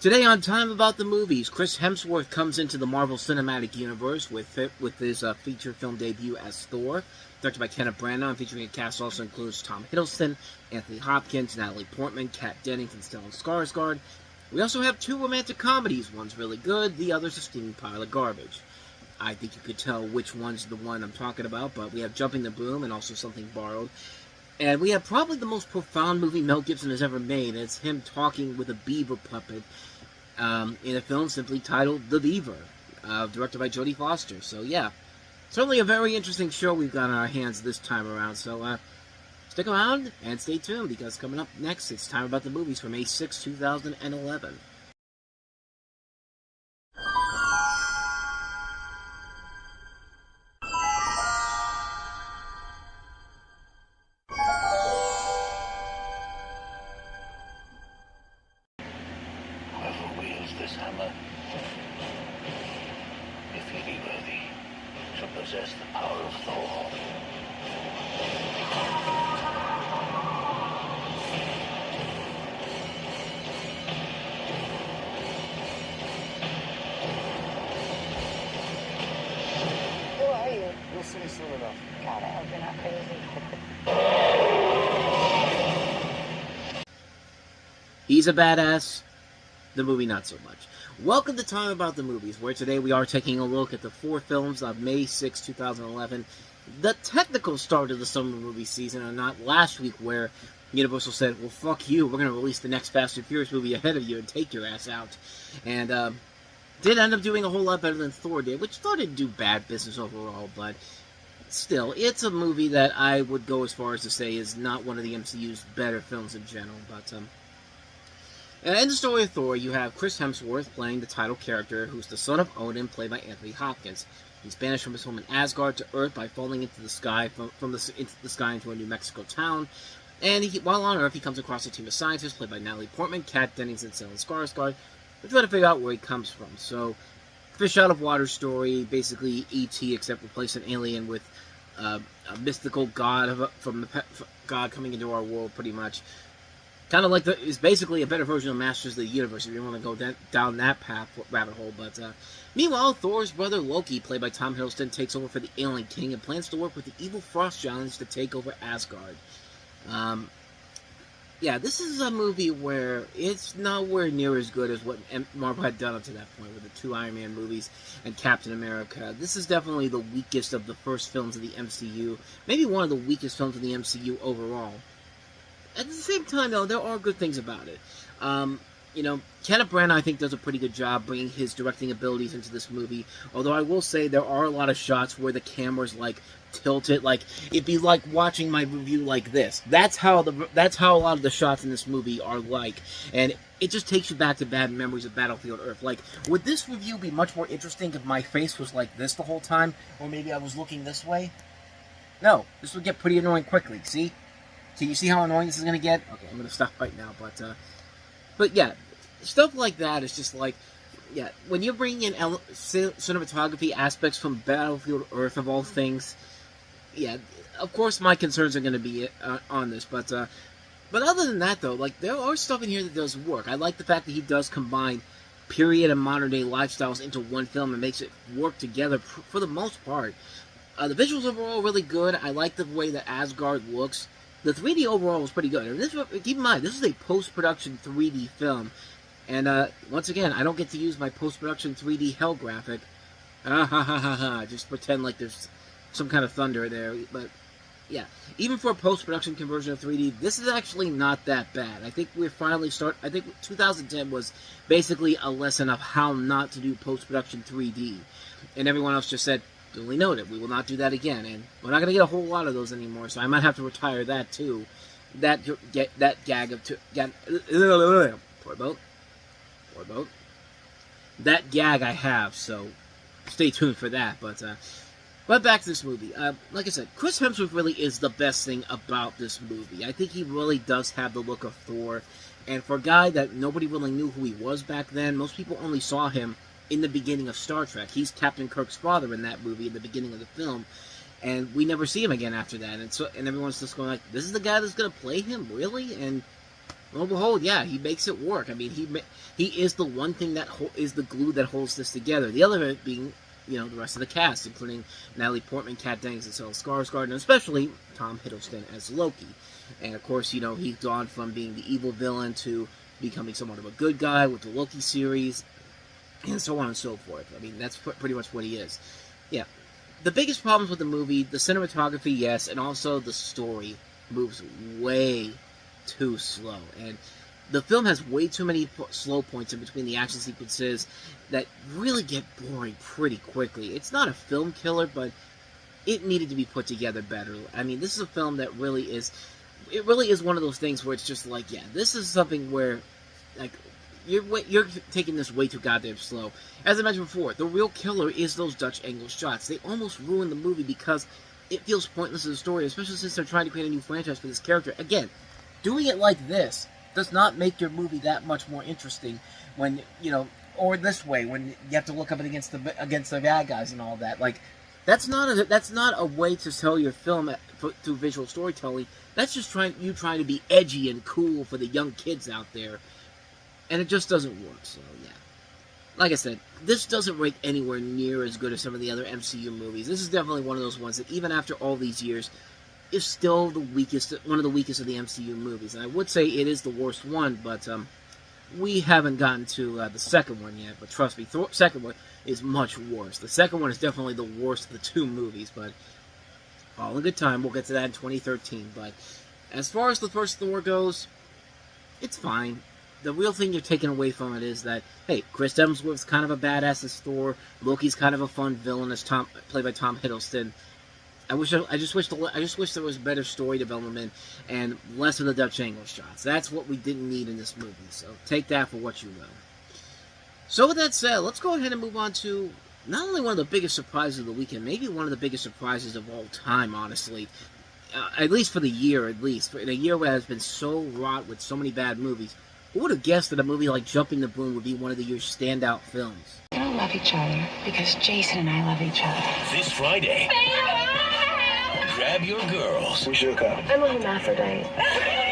Today on Time About the Movies, Chris Hemsworth comes into the Marvel Cinematic Universe with his feature film debut as Thor, directed by Kenneth Branagh, featuring a cast also includes Tom Hiddleston, Anthony Hopkins, Natalie Portman, Kat Dennings, and Stellan Skarsgård. We also have two romantic comedies. One's really good, the other's a steaming pile of garbage. I think you could tell which one's the one I'm talking about, but we have Jumping the Broom and also Something Borrowed. And we have probably the most profound movie Mel Gibson has ever made. It's him talking with a beaver puppet in a film simply titled The Beaver, directed by Jodie Foster. So yeah, certainly a very interesting show we've got on our hands this time around. So stick around and stay tuned, because coming up next, it's Time About the Movies for May 6, 2011. Whoever wields this hammer, if he be worthy, shall possess the power of Thor. Who are you? You'll see soon enough. God, I hope you're not crazy. He's a badass. The movie, not so much. Welcome to Time About the Movies, where today we are taking a look at the 4 films of May 6, 2011. The technical start of the summer movie season, and not last week where Universal said, well, fuck you, we're going to release the next Fast and Furious movie ahead of you and take your ass out. And did end up doing a whole lot better than Thor did, which Thor didn't do bad business overall, but still, it's a movie that I would go as far as to say is not one of the MCU's better films in general, but in the story of Thor, you have Chris Hemsworth playing the title character, who's the son of Odin, played by Anthony Hopkins. He's banished from his home in Asgard to Earth by falling into the sky into the sky into a New Mexico town. And while on Earth, he comes across a team of scientists played by Natalie Portman, Kat Dennings, and Stellan Skarsgård, to try to figure out where he comes from. So, fish out of water story, basically E.T. except replace an alien with a mystical god god coming into our world, pretty much. Kind of like it's basically a better version of Masters of the Universe, if you want to go down that rabbit hole. But meanwhile, Thor's brother Loki, played by Tom Hiddleston, takes over for the Alien King and plans to work with the evil Frost Giants to take over Asgard. Yeah, this is a movie where it's nowhere near as good as what Marvel had done up to that point with the 2 Iron Man movies and Captain America. This is definitely the weakest of the first films of the MCU, maybe one of the weakest films of the MCU overall. At the same time, though, there are good things about it. Kenneth Branagh, I think, does a pretty good job bringing his directing abilities into this movie. Although I will say there are a lot of shots where the camera's, tilted. It'd be like watching my review like this. That's how a lot of the shots in this movie are like. And it just takes you back to bad memories of Battlefield Earth. Would this review be much more interesting if my face was like this the whole time? Or maybe I was looking this way? No. This would get pretty annoying quickly. See? Can you see how annoying this is going to get? Okay, I'm going to stop right now, but yeah, stuff like that is just when you're bringing in cinematography aspects from Battlefield Earth, of all things, yeah, of course my concerns are going to be on this, but other than that, though, there are stuff in here that does work. I like the fact that he does combine period and modern-day lifestyles into one film and makes it work together for the most part. The visuals overall are really good. I like the way that Asgard looks. The 3D overall was pretty good. And keep in mind, this is a post-production 3D film. And once again, I don't get to use my post-production 3D hell graphic. Just pretend like there's some kind of thunder there. But yeah, even for a post-production conversion of 3D, this is actually not that bad. I think we're finally I think 2010 was basically a lesson of how not to do post-production 3D. And everyone else just said, duly noted, we will not do that again, and we're not going to get a whole lot of those anymore, so I might have to retire that too. That gag of poor boat. That gag I have, so stay tuned for that. But back to this movie. Like I said, Chris Hemsworth really is the best thing about this movie. I think he really does have the look of Thor, and for a guy that nobody really knew who he was back then, most people only saw him in the beginning of Star Trek. He's Captain Kirk's father in that movie in the beginning of the film, and we never see him again after that. And everyone's just going this is the guy that's going to play him, really? And Lo and behold, yeah, he makes it work. I mean, he is the one thing that is the glue that holds this together. The other being, the rest of the cast, including Natalie Portman, Kat Dennings, and Stellan Skarsgård, and especially Tom Hiddleston as Loki. And of course, he's gone from being the evil villain to becoming somewhat of a good guy with the Loki series, and so on and so forth. I mean, that's pretty much what he is. Yeah. The biggest problems with the movie, the cinematography, yes, and also the story moves way too slow. And the film has way too many slow points in between the action sequences that really get boring pretty quickly. It's not a film killer, but it needed to be put together better. I mean, this is a film that really is one of those things where it's just like, yeah, this is something where, like, you're taking this way too goddamn slow. As I mentioned before, the real killer is those Dutch angle shots. They almost ruin the movie because it feels pointless in the story, especially since they're trying to create a new franchise for this character. Again, doing it like this does not make your movie that much more interesting when, or this way, when you have to look up against the bad guys and all that. Like, that's not a way to tell your film through visual storytelling. That's just trying to be edgy and cool for the young kids out there. And it just doesn't work, so yeah. Like I said, this doesn't rank anywhere near as good as some of the other MCU movies. This is definitely one of those ones that, even after all these years, is still one of the weakest of the MCU movies. And I would say it is the worst one, but we haven't gotten to the second one yet. But trust me, the second one is much worse. The second one is definitely the worst of the two movies, but all in good time. We'll get to that in 2013. But as far as the first Thor goes, it's fine. The real thing you're taking away from it is that, hey, Chris Hemsworth's kind of a badass as Thor. Loki's kind of a fun villain as played by Tom Hiddleston. I just wish there was better story development and less of the Dutch angle shots. That's what we didn't need in this movie. So take that for what you will. So with that said, let's go ahead and move on to not only one of the biggest surprises of the weekend, maybe one of the biggest surprises of all time, honestly. At least for the year, in a year where it has been so wrought with so many bad movies. Who would have guessed that a movie like Jumping the Broom would be one of the year's standout films? We don't love each other because Jason and I love each other. This Friday, grab your girls. Who's your cup? I'm a hermaphrodite.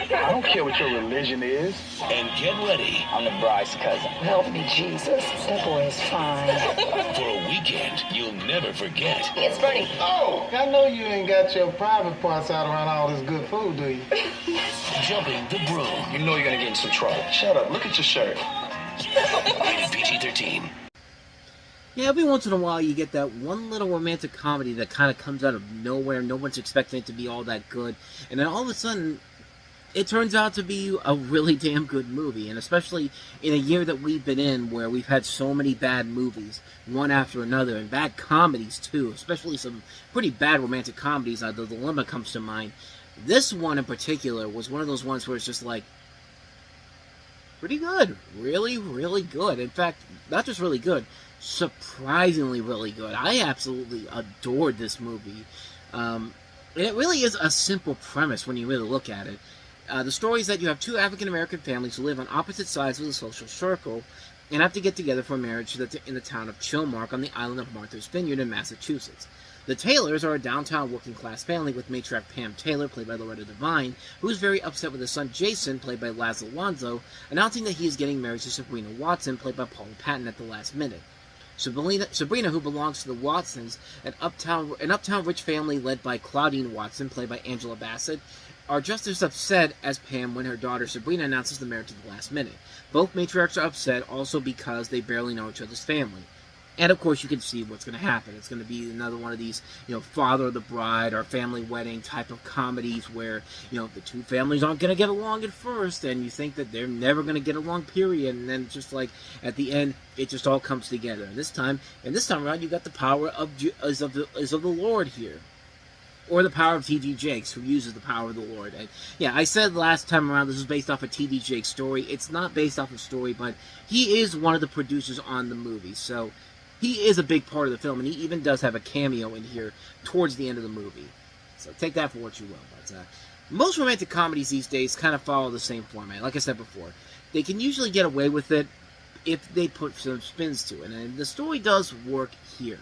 I don't care what your religion is. And get ready I'm the bride's cousin. Help me, Jesus. That boy is fine. for a weekend you'll never forget. It's Bernie. Oh, I know you ain't got your private parts out around all this good food, do you? Jumping the Broom. You know you're gonna get in some trouble. Shut up. Look at your shirt. Rated PG-13. Yeah, every once in a while you get that one little romantic comedy that kind of comes out of nowhere. No one's expecting it to be all that good. And then all of a sudden, it turns out to be a really damn good movie. And especially in a year that we've been in where we've had so many bad movies, one after another, and bad comedies too, especially some pretty bad romantic comedies. The Dilemma comes to mind. This one in particular was one of those ones where it's just like, pretty good. Really, really good. In fact, not just really good, surprisingly really good. I absolutely adored this movie. It really is a simple premise when you really look at it. The story is that you have two African-American families who live on opposite sides of the social circle and have to get together for marriage in the town of Chilmark on the island of Martha's Vineyard in Massachusetts. The Taylors are a downtown working-class family with matriarch Pam Taylor, played by Loretta Devine, who is very upset with his son Jason, played by Laz Alonso, announcing that he is getting married to Sabrina Watson, played by Paula Patton, at the last minute. Sabrina, who belongs to the Watsons, an uptown rich family led by Claudine Watson, played by Angela Bassett, are just as upset as Pam when her daughter Sabrina announces the marriage at the last minute. Both matriarchs are upset also because they barely know each other's family. And of course you can see what's going to happen. It's going to be another one of these, father of the bride or family wedding type of comedies where, the two families aren't going to get along at first and you think that they're never going to get along, period. And then just like at the end, it just all comes together. And this time around, you got the power of the Lord here. Or the power of T.D. Jakes, who uses the power of the Lord. And yeah, I said last time around this was based off a T.D. Jakes story. It's not based off a story, but he is one of the producers on the movie. So he is a big part of the film, and he even does have a cameo in here towards the end of the movie. So take that for what you will. But most romantic comedies these days kind of follow the same format. Like I said before, they can usually get away with it if they put some spins to it. And the story does work here.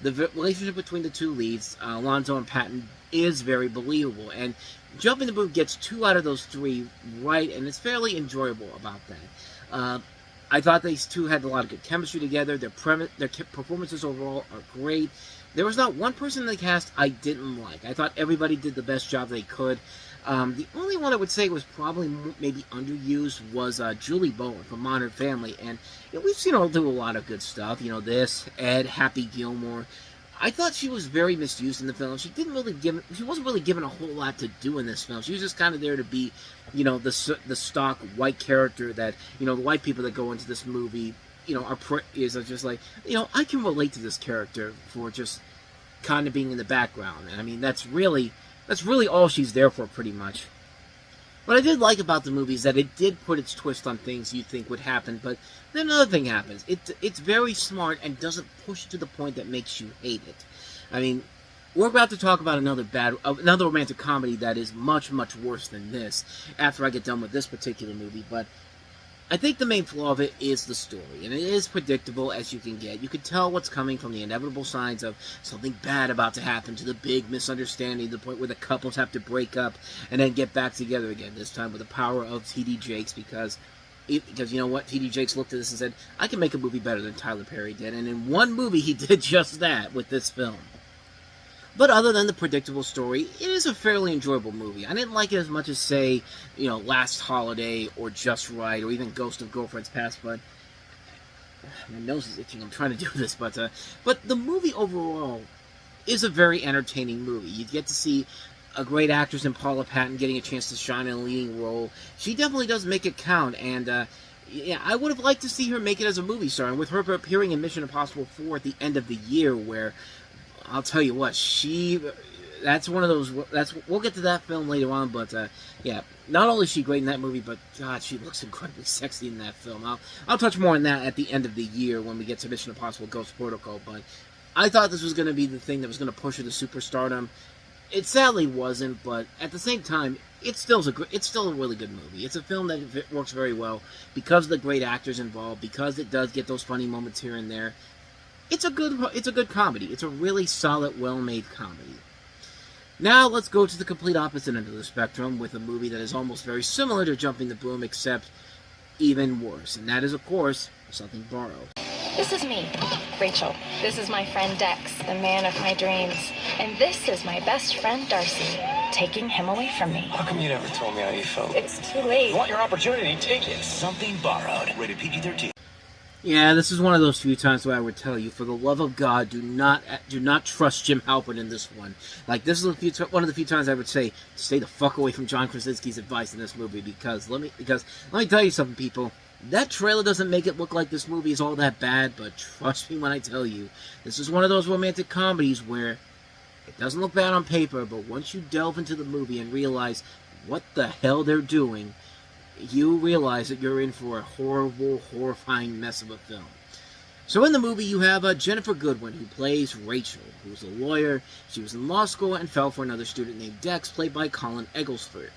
The relationship between the two leads, Alonso and Patton, is very believable. And Jumping the Broom gets 2 out of those 3 right, and it's fairly enjoyable about that. I thought these two had a lot of good chemistry together. Their performances overall are great. There was not one person in the cast I didn't like. I thought everybody did the best job they could. The only one I would say was probably maybe underused was Julie Bowen from Modern Family. And we've seen her do a lot of good stuff. This, Ed, Happy Gilmore. I thought she was very misused in the film. She wasn't really given a whole lot to do in this film. She was just kind of there to be, the stock white character that, the white people that go into this movie, are just like, I can relate to this character for just kind of being in the background. And I mean, that's really all she's there for, pretty much. What I did like about the movie is that it did put its twist on things you think would happen, but then another thing happens. It's very smart and doesn't push to the point that makes you hate it. I mean, we're about to talk about another romantic comedy that is much, much worse than this after I get done with this particular movie, but I think the main flaw of it is the story, and it is predictable as you can get. You can tell what's coming from the inevitable signs of something bad about to happen to the big misunderstanding, the point where the couples have to break up and then get back together again, this time with the power of T.D. Jakes, because you know what, T.D. Jakes looked at this and said, I can make a movie better than Tyler Perry did, and in one movie he did just that with this film. But other than the predictable story, it is a fairly enjoyable movie. I didn't like it as much as, say, Last Holiday or Just Right or even Ghost of Girlfriend's Past, but my nose is itching. I'm trying to do this, but the movie overall is a very entertaining movie. You get to see a great actress in Paula Patton getting a chance to shine in a leading role. She definitely does make it count, and yeah, I would have liked to see her make it as a movie star, and with her appearing in Mission Impossible 4 at the end of the year, where I'll tell you what, that's one of those, we'll get to that film later on, but, yeah, not only is she great in that movie, but, God, she looks incredibly sexy in that film. I'll touch more on that at the end of the year when we get to Mission Impossible Ghost Protocol, but I thought this was going to be the thing that was going to push her to superstardom. It sadly wasn't, but at the same time, it's still a really good movie. It's a film that works very well because of the great actors involved, because it does get those funny moments here and there. It's a good comedy. It's a really solid, well-made comedy. Now, let's go to the complete opposite end of the spectrum with a movie that is almost very similar to Jumping the Broom, except even worse. And that is, of course, Something Borrowed. This is me, Rachel. This is my friend Dex, the man of my dreams. And this is my best friend Darcy, taking him away from me. How come you never told me how you felt? It's too late. You want your opportunity? Take it. Something Borrowed. Rated PG-13. Yeah, this is one of those few times where I would tell you, for the love of God, do not trust Jim Halpert in this one. Like, this is one of the few times I would say, stay the fuck away from John Krasinski's advice in this movie, because let me tell you something, people. That trailer doesn't make it look like this movie is all that bad, but trust me when I tell you, this is one of those romantic comedies where it doesn't look bad on paper, but once you delve into the movie and realize what the hell they're doing, you realize that you're in for a horrible, horrifying mess of a film. So in the movie, you have Jennifer Goodwin, who plays Rachel, who's a lawyer. She was in law school and fell for another student named Dex, played by Colin Egglesfield,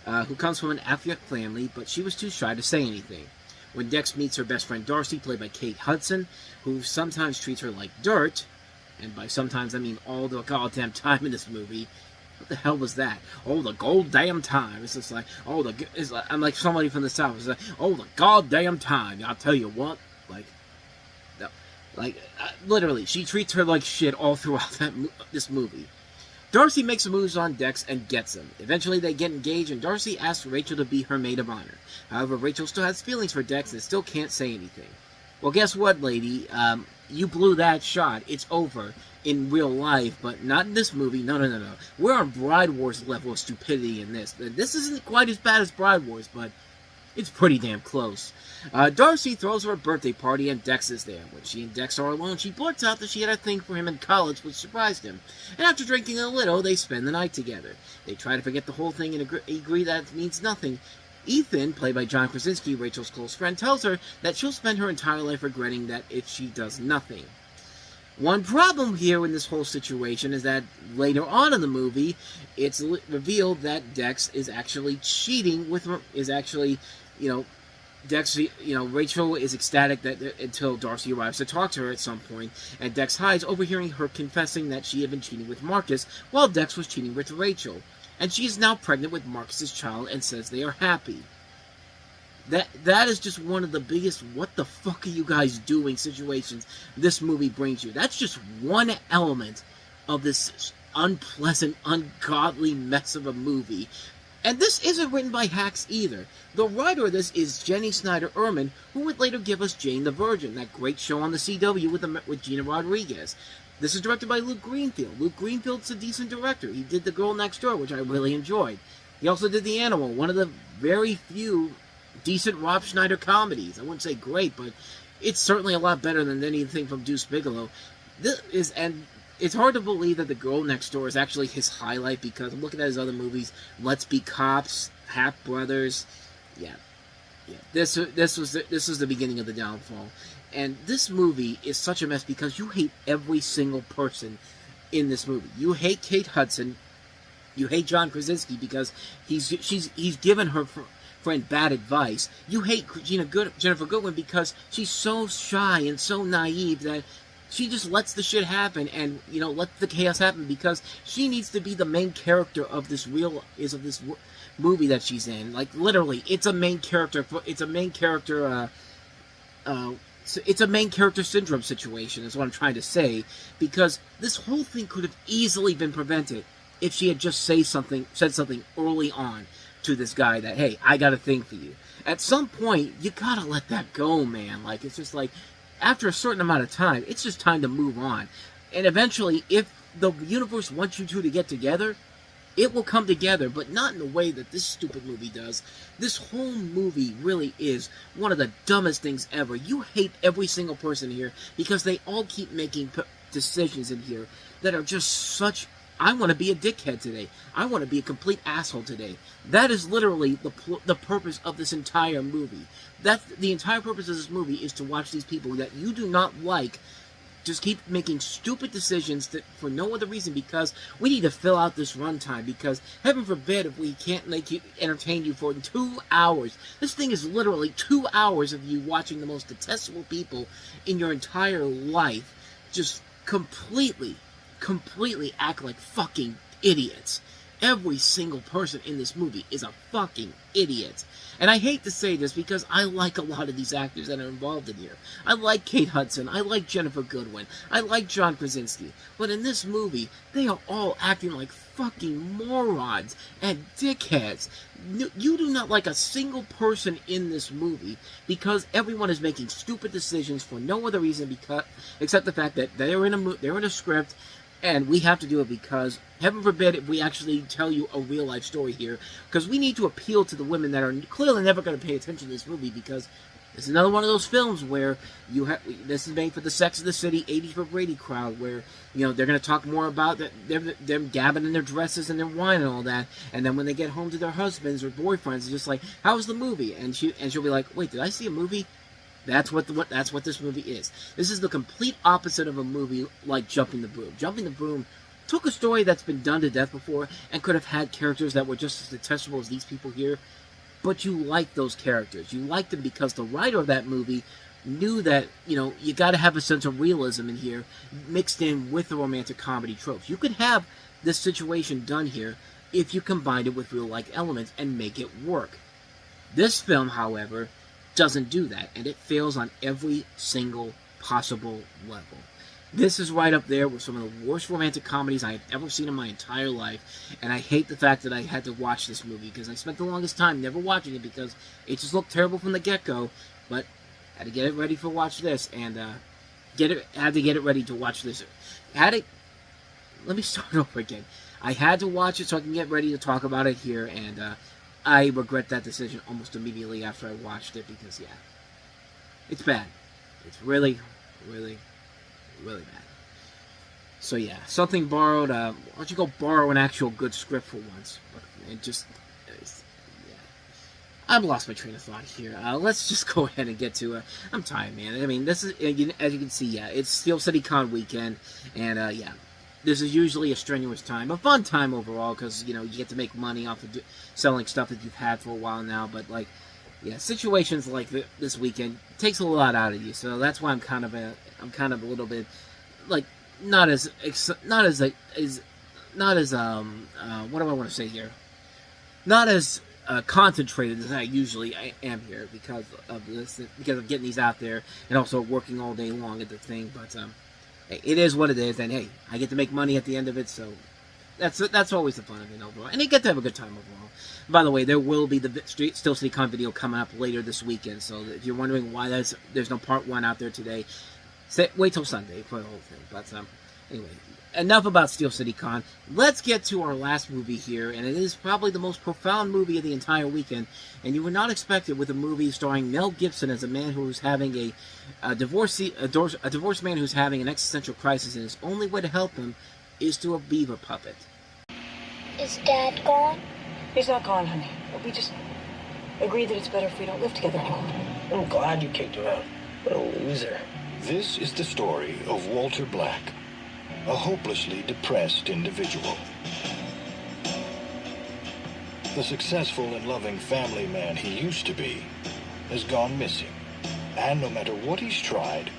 who comes from an affluent family, but she was too shy to say anything. When Dex meets her best friend Darcy, played by Kate Hudson, who sometimes treats her like dirt, and by sometimes I mean all the goddamn time in this movie. What the hell was that? Oh, the goddamn time. It's just like, I'm like somebody from the South. It's like, oh, the goddamn time. I'll tell you what, literally, she treats her like shit all throughout this movie. Darcy makes moves on Dex and gets him. Eventually, they get engaged, and Darcy asks Rachel to be her maid of honor. However, Rachel still has feelings for Dex and still can't say anything. Well, guess what, lady? You blew that shot. It's over in real life, but not in this movie. No. We're on Bride Wars level of stupidity in this. This isn't quite as bad as Bride Wars, but it's pretty damn close. Darcy throws her a birthday party, and Dex is there. When she and Dex are alone, she blurts out that she had a thing for him in college, which surprised him. And after drinking a little, they spend the night together. They try to forget the whole thing and agree that it means nothing. Ethan, played by John Krasinski, Rachel's close friend, tells her that she'll spend her entire life regretting that if she does nothing. One problem here in this whole situation is that later on in the movie, it's revealed that Dex is actually cheating with her, Rachel is ecstatic until Darcy arrives to talk to her at some point, and Dex hides, overhearing her confessing that she had been cheating with Marcus, while Dex was cheating with Rachel. and she is now pregnant with Marcus's child and says they are happy. That is just one of the biggest what the fuck are you guys doing situations this movie brings you. That's just one element of this unpleasant, ungodly mess of a movie. And this isn't written by hacks either. The writer of this is Jenny Snyder-Urman, who would later give us Jane the Virgin, that great show on the CW with Gina Rodriguez. This is directed by Luke Greenfield. Luke Greenfield's a decent director. He did The Girl Next Door, which I really enjoyed. He also did The Animal, one of the very few decent Rob Schneider comedies. I wouldn't say great, but it's certainly a lot better than anything from Deuce Bigalow. And it's hard to believe that The Girl Next Door is actually his highlight, because I'm looking at his other movies, Let's Be Cops, Half Brothers. Yeah. This was the beginning of the downfall. And this movie is such a mess because you hate every single person in this movie. You hate Kate Hudson. You hate John Krasinski because he's given her friend bad advice. You hate Jennifer Goodwin because she's so shy and so naive that she just lets the shit happen and, let the chaos happen because she needs to be the main character of this movie that she's in. Like, literally, it's a main character syndrome situation is what I'm trying to say, because this whole thing could have easily been prevented if she had just said something early on to this guy that, hey, I got a thing for you. At some point, you gotta let that go, man. Like, it's just like, after a certain amount of time, it's just time to move on. And eventually, if the universe wants you two to get together, it will come together, but not in the way that this stupid movie does. This whole movie really is one of the dumbest things ever. You hate every single person here because they all keep making decisions in here that are just such... I want to be a dickhead today. I want to be a complete asshole today. That is literally the purpose of this entire movie. The entire purpose of this movie is to watch these people that you do not like just keep making stupid decisions for no other reason, because we need to fill out this runtime, because heaven forbid if we can't entertain you for 2 hours. This thing is literally 2 hours of you watching the most detestable people in your entire life just completely act like fucking idiots. Every single person in this movie is a fucking idiot. And I hate to say this because I like a lot of these actors that are involved in here. I like Kate Hudson. I like Jennifer Goodwin. I like John Krasinski. But in this movie, they are all acting like fucking morons and dickheads. You do not like a single person in this movie because everyone is making stupid decisions for no other reason except the fact that they're in a script. And we have to do it because, heaven forbid, if we actually tell you a real-life story here, because we need to appeal to the women that are clearly never going to pay attention to this movie, because it's another one of those films where this is made for the Sex of the City 80s for Brady crowd, where, they're going to talk more about them gabbing in their dresses and their wine and all that, and then when they get home to their husbands or boyfriends, it's just like, how was the movie? And she'll be like, wait, did I see a movie? That's what this movie is. This is the complete opposite of a movie like Jumping the Broom. Jumping the Broom took a story that's been done to death before and could have had characters that were just as detestable as these people here, but you like those characters. You like them because the writer of that movie knew that, you got to have a sense of realism in here mixed in with the romantic comedy tropes. You could have this situation done here if you combined it with real-life elements and make it work. This film, however, doesn't do that, and it fails on every single possible level. This is right up there with some of the worst romantic comedies I have ever seen in my entire life, and I hate the fact that I had to watch this movie, because I spent the longest time never watching it because it just looked terrible from the get-go, but I had to get it ready for watch this, and had to get it ready to watch this. Let me start over again. I had to watch it so I can get ready to talk about it here, and I regret that decision almost immediately after I watched it because, yeah, it's bad. It's really, really, really bad. So, yeah, something borrowed. Why don't you go borrow an actual good script for once? Yeah. I've lost my train of thought here. Let's just go ahead and get to I'm tired, man. I mean, this is, as you can see, yeah, it's Steel City Con weekend, and, yeah. This is usually a strenuous time, a fun time overall, because, you get to make money off of selling stuff that you've had for a while now, but, like, yeah, situations like this weekend takes a lot out of you, so that's why I'm kind of a little bit, like, not as what do I want to say here? Not as concentrated as I usually am here because of this, because of getting these out there and also working all day long at the thing. But it is what it is, and hey, I get to make money at the end of it, so that's always the fun of it overall, and you get to have a good time overall. By the way, there will be the Still City Con video coming up later this weekend, so if you're wondering why there's no part 1 out there today, wait till Sunday for the whole thing. But anyway, enough about Steel City Con. Let's get to our last movie here, and it is probably the most profound movie of the entire weekend, and you would not expect it with a movie starring Mel Gibson as a man who's having a divorced man who's having an existential crisis, and his only way to help him is through a beaver puppet. Is Dad gone? He's not gone, honey. We just agreed that it's better if we don't live together anymore. I'm glad you kicked her out. What a loser. This is the story of Walter Black, a hopelessly depressed individual. The successful and loving family man he used to be has gone missing. And no matter what he's tried,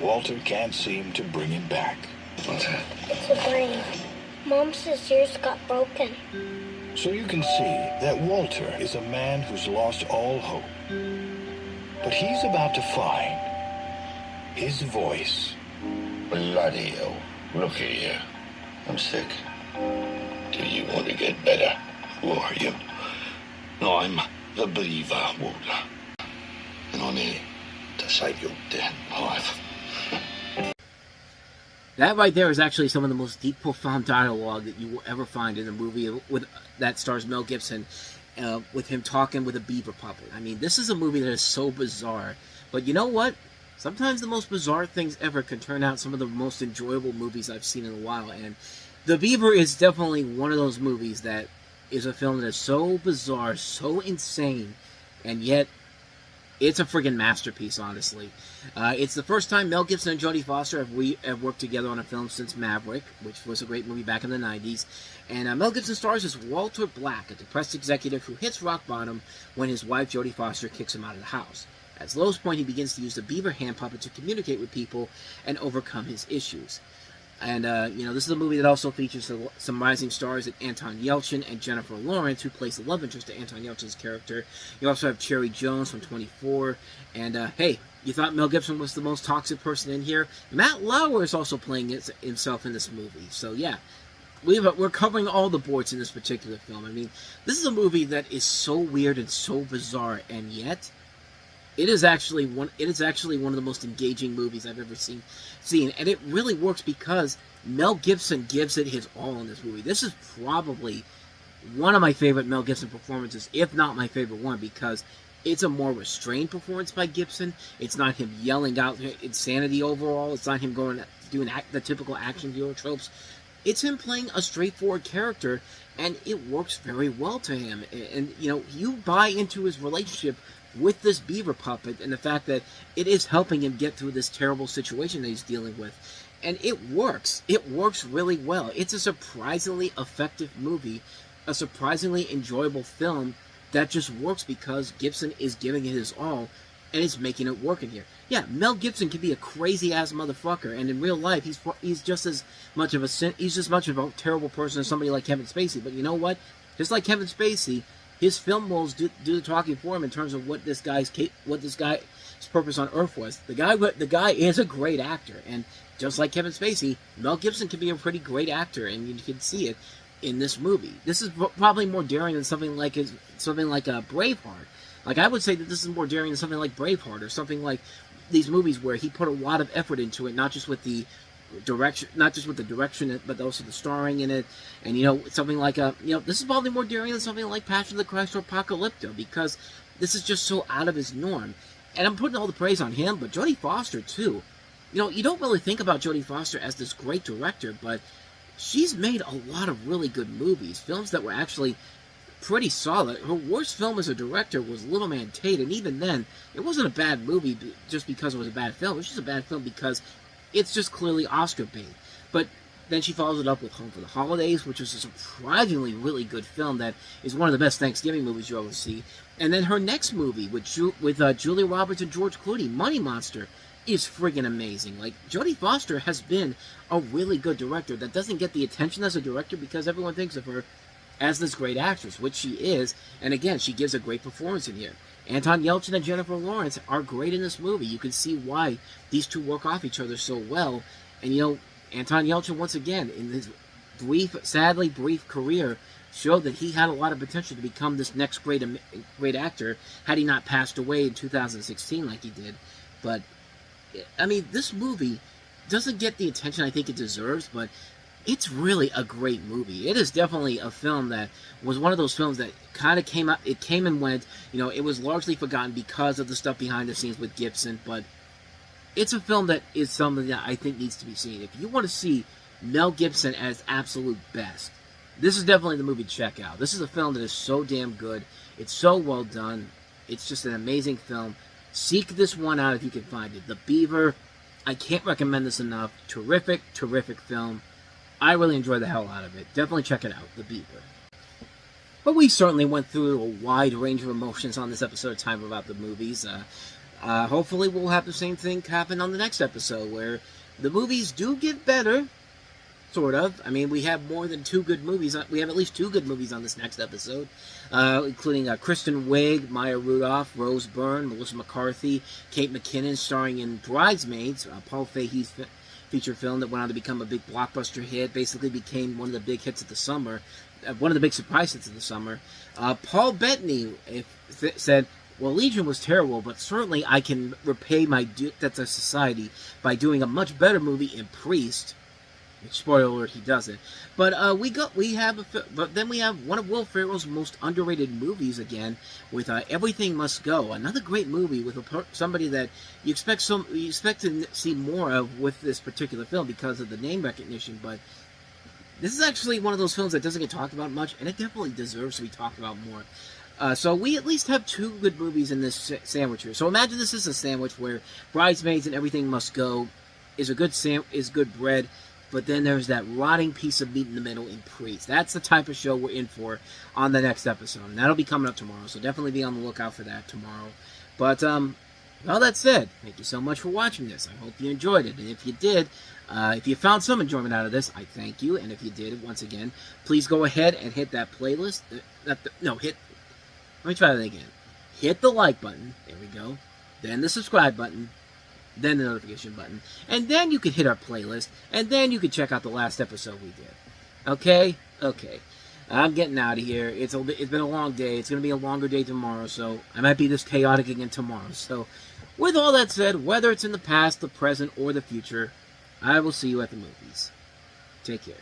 Walter can't seem to bring him back. What's that? It's a brain. Mom says yours got broken. So you can see that Walter is a man who's lost all hope. But he's about to find his voice. Bloody hell. Look at you. I'm sick. Do you want to get better? Who are you? I'm the Beaver, Walter. And I'm here to save your dead life. That right there is actually some of the most deep, profound dialogue that you will ever find in a movie that stars Mel Gibson, with him talking with a beaver puppet. I mean, this is a movie that is so bizarre. But you know what? Sometimes the most bizarre things ever can turn out some of the most enjoyable movies I've seen in a while. And The Beaver is definitely one of those movies that is a film that is so bizarre, so insane, and yet it's a friggin' masterpiece, honestly. It's the first time Mel Gibson and Jodie Foster have worked together on a film since Maverick, which was a great movie back in the 90s. And Mel Gibson stars as Walter Black, a depressed executive who hits rock bottom when his wife Jodie Foster kicks him out of the house. At his lowest point, he begins to use the beaver hand puppet to communicate with people and overcome his issues. And, this is a movie that also features some rising stars like Anton Yelchin and Jennifer Lawrence, who plays the love interest to Anton Yelchin's character. You also have Cherry Jones from 24. And, hey, you thought Mel Gibson was the most toxic person in here? Matt Lauer is also playing himself in this movie. So, yeah, we're covering all the boards in this particular film. I mean, this is a movie that is so weird and so bizarre, and yet it is actually one of the most engaging movies I've ever seen, and it really works because Mel Gibson gives it his all in this movie. This is probably one of my favorite Mel Gibson performances, if not my favorite one, because it's a more restrained performance by Gibson. It's not him yelling out insanity overall. It's not him doing the typical action hero tropes. It's him playing a straightforward character, and it works very well to him. And you buy into his relationship with this beaver puppet and the fact that it is helping him get through this terrible situation that he's dealing with. And it works. It works really well. It's a surprisingly effective movie, a surprisingly enjoyable film that just works because Gibson is giving it his all and is making it work in here. Yeah, Mel Gibson can be a crazy-ass motherfucker, and in real life, he's just as much of a terrible person as somebody like Kevin Spacey. But you know what? Just like Kevin Spacey, his film roles do the talking for him in terms of what this guy's purpose on Earth was. The guy is a great actor, and just like Kevin Spacey, Mel Gibson can be a pretty great actor, and you can see it in this movie. This is probably more daring than something like a Braveheart. Like, I would say that this is more daring than something like Braveheart, or something like these movies where he put a lot of effort into it, not just with the direction, but also the starring in it. And something like this is probably more daring than something like Passion of the Christ or Apocalypto, because this is just so out of his norm. And I'm putting all the praise on him, but Jodie Foster too. You don't really think about Jodie Foster as this great director, but she's made a lot of really good movies, films that were actually pretty solid. Her worst film as a director was Little Man Tate, and even then, it wasn't a bad movie just because it was a bad film. It was just a bad film because it's just clearly Oscar bait. But then she follows it up with Home for the Holidays, which is a surprisingly really good film that is one of the best Thanksgiving movies you'll ever see. And then her next movie with Julia Roberts and George Clooney, Money Monster. is friggin' amazing. Like, Jodie Foster has been a really good director that doesn't get the attention as a director because everyone thinks of her as this great actress, which she is, and again, she gives a great performance in here. Anton Yelchin and Jennifer Lawrence are great in this movie. You can see why these two work off each other so well, and you know, Anton Yelchin, once again, in his sadly brief career, showed that he had a lot of potential to become this next great actor had he not passed away in 2016 like he did. But, I mean, this movie doesn't get the attention I think it deserves, but it's really a great movie. It is definitely a film that was one of those films that kind of came up, it came and went. You know, it was largely forgotten because of the stuff behind the scenes with Gibson, but it's a film that is something that I think needs to be seen. If you want to see Mel Gibson at his absolute best, this is definitely the movie to check out. This is a film that is so damn good. It's so well done. It's just an amazing film. Seek this one out if you can find it. The Beaver, I can't recommend this enough. Terrific, terrific film. I really enjoy the hell out of it. Definitely check it out, The Beaver. But we certainly went through a wide range of emotions on this episode of Time About the Movies. Hopefully we'll have the same thing happen on the next episode, where the movies do get better, sort of. I mean, we have more than 2 good movies. We have at least 2 good movies on this next episode, including Kristen Wiig, Maya Rudolph, Rose Byrne, Melissa McCarthy, Kate McKinnon, starring in Bridesmaids, Paul Fahey's feature film that went on to become a big blockbuster hit, basically became one of the big hits of the summer, one of the big surprise hits of the summer. Paul Bettany said, well, Legion was terrible, but certainly I can repay my debt to society by doing a much better movie in Priest. Spoiler alert, he doesn't. But then we have one of Will Ferrell's most underrated movies again, with Everything Must Go. Another great movie with somebody that you expect to see more of with this particular film because of the name recognition. But this is actually one of those films that doesn't get talked about much, and it definitely deserves to be talked about more. So we at least have 2 good movies in this sandwich here. So imagine this is a sandwich where Bridesmaids and Everything Must Go is good bread. But then there's that rotting piece of meat in the middle in Priest. That's the type of show we're in for on the next episode. And that'll be coming up tomorrow, so definitely be on the lookout for that tomorrow. But, all that said, thank you so much for watching this. I hope you enjoyed it. And if you did, if you found some enjoyment out of this, I thank you. And if you did, once again, please go ahead and hit that playlist. Let me try that again. Hit the like button. There we go. Then the subscribe button. Then the notification button, and then you can hit our playlist, and then you can check out the last episode we did. Okay? Okay. I'm getting out of here. It's been a long day. It's going to be a longer day tomorrow, so I might be this chaotic again tomorrow. So, with all that said, whether it's in the past, the present, or the future, I will see you at the movies. Take care.